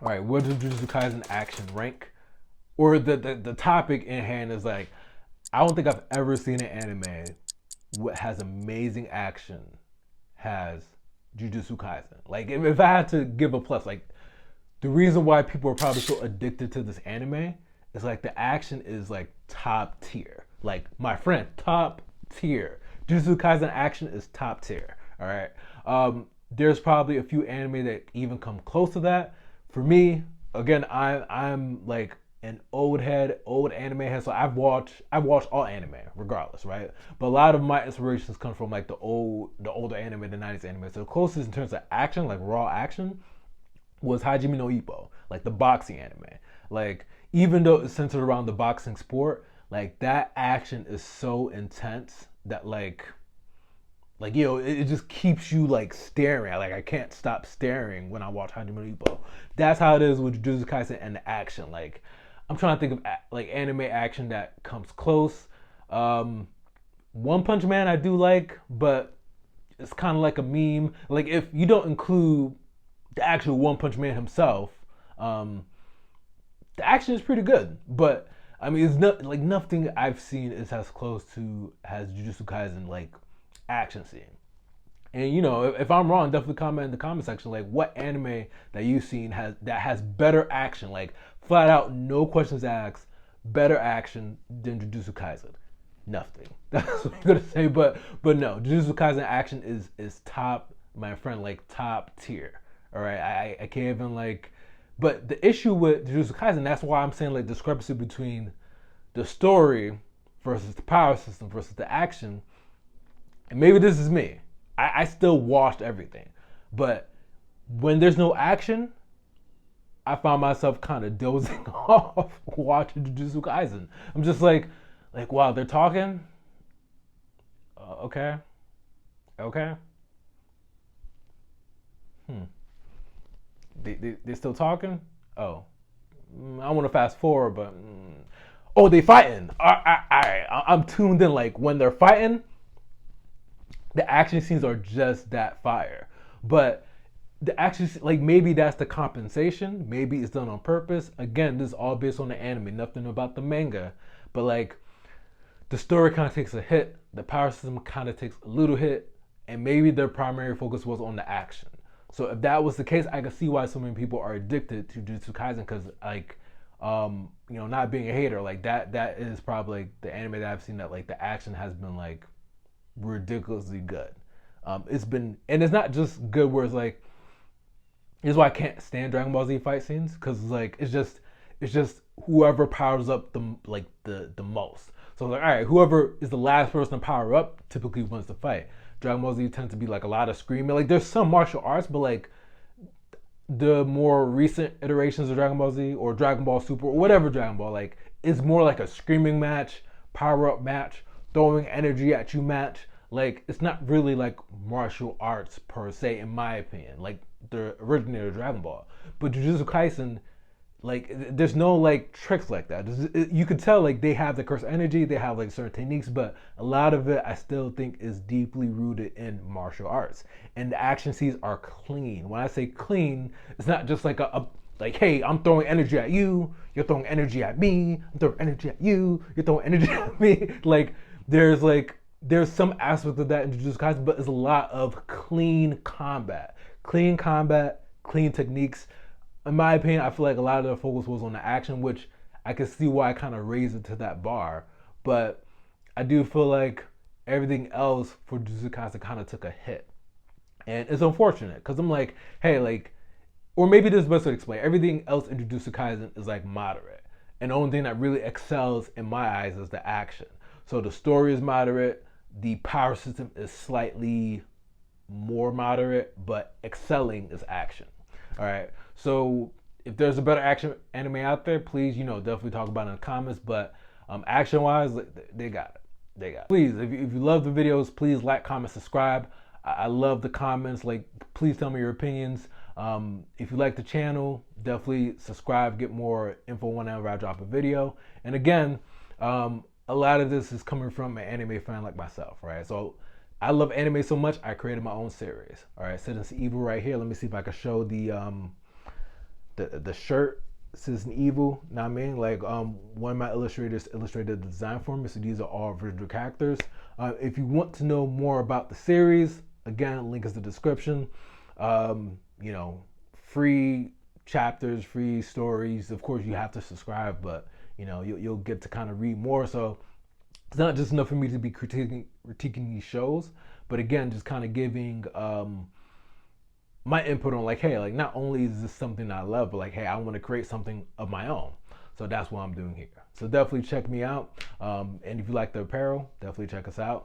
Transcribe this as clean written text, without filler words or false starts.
All right, what does Jujutsu Kaisen action rank? Or the topic in hand is like, I don't think I've ever seen an anime what has amazing action has Jujutsu Kaisen. Like, if I had to give a plus, like, the reason why people are probably so addicted to this anime is like the action is like top tier. Like, my friend, top tier. Jujutsu Kaisen action is top tier. All right. There's probably a few anime that even come close to that. For me, again, I'm like an old head, old anime head. So I've watched all anime, regardless, right? But a lot of my inspirations come from like the older anime, the '90s anime. So the closest in terms of action, like raw action, was Hajime no Ippo, like the boxing anime. Like, even though it's centered around the boxing sport, like that action is so intense that it just keeps you like staring. Like, I can't stop staring when I watch Hajime no Ippo. That's how it is with Jujutsu Kaisen and the action. Like, I'm trying to think of like anime action that comes close. One Punch Man I do like, but it's kind of like a meme. Like, if you don't include the actual One Punch Man himself, um, the action is pretty good. But I mean, it's not like nothing I've seen is as close to has Jujutsu Kaisen like action scene. And if I'm wrong, definitely comment in the comment section like what anime that you've seen has better action, like flat out, no questions asked, better action than Jujutsu Kaisen. Nothing. That's what I'm gonna say. But no, Jujutsu Kaisen action is top, my friend, like top tier. All right, I can't even like. But the issue with Jujutsu Kaisen, that's why I'm saying like discrepancy between the story versus the power system versus the action. And maybe this is me. I still watched everything, but when there's no action, I found myself kind of dozing off watching Jujutsu Kaisen. I'm just like wow, they're talking. Okay, okay. Hmm. They still talking? Oh, I want to fast forward, but oh, they fighting. I'm tuned in. Like, when they're fighting, the action scenes are just that fire. But the action, like, maybe that's the compensation. Maybe it's done on purpose. Again, this is all based on the anime, nothing about the manga. But like, the story kind of takes a hit. The power system kind of takes a little hit, and maybe their primary focus was on the action. So if that was the case, I can see why so many people are addicted to Jujutsu Kaisen because like, not being a hater, like that is probably like the anime that I've seen that like the action has been like ridiculously good. It's been, and it's not just good where it's like, this is why I can't stand Dragon Ball Z fight scenes because like it's just whoever powers up the most. So like, all right, whoever is the last person to power up typically wins the fight. Dragon Ball Z tends to be like a lot of screaming. Like, there's some martial arts, but like the more recent iterations of Dragon Ball Z or Dragon Ball Super or whatever Dragon Ball, like, it's more like a screaming match, power up match, throwing energy at you match. Like, it's not really like martial arts per se, in my opinion. Like the originator of Dragon Ball, but Jujutsu Kaisen, like, there's no like tricks like that. You could tell like they have the curse energy, they have like certain techniques, but a lot of it I still think is deeply rooted in martial arts. And the action scenes are clean. When I say clean, it's not just like a like, hey, I'm throwing energy at you, you're throwing energy at me, I'm throwing energy at you, you're throwing energy at me. There's some aspect of that in Jujutsu Kaisen, but it's a lot of clean combat, clean techniques. In my opinion, I feel like a lot of the focus was on the action, which I can see why I kind of raised it to that bar. But I do feel like everything else for Jujutsu Kaisen kind of took a hit. And it's unfortunate because I'm like, hey, like, or maybe this is best to explain. Everything else in Jujutsu Kaisen is like moderate. And the only thing that really excels in my eyes is the action. So the story is moderate, the power system is slightly more moderate, but excelling is action. All right. So if there's a better action anime out there, please, definitely talk about it in the comments. But action wise, they got it. They got it. Please, if you love the videos, please like, comment, subscribe. I love the comments. Like, please tell me your opinions. If you like the channel, definitely subscribe, get more info whenever I drop a video. And again, a lot of this is coming from an anime fan like myself, right? So I love anime so much, I created my own series. All right, Citizen Evil right here. Let me see if I can show the shirt says an evil. Know what I mean? Like one of my illustrators illustrated the design for me, so these are all original characters. If you want to know more about the series, again, link is in the description. You know, free chapters, free stories. Of course, you have to subscribe, but you know you'll get to kind of read more. So it's not just enough for me to be critiquing these shows, but again, just kind of giving my input on like, hey, like not only is this something I love, but like, hey, I want to create something of my own. So that's what I'm doing here. So definitely check me out. And if you like the apparel, definitely check us out.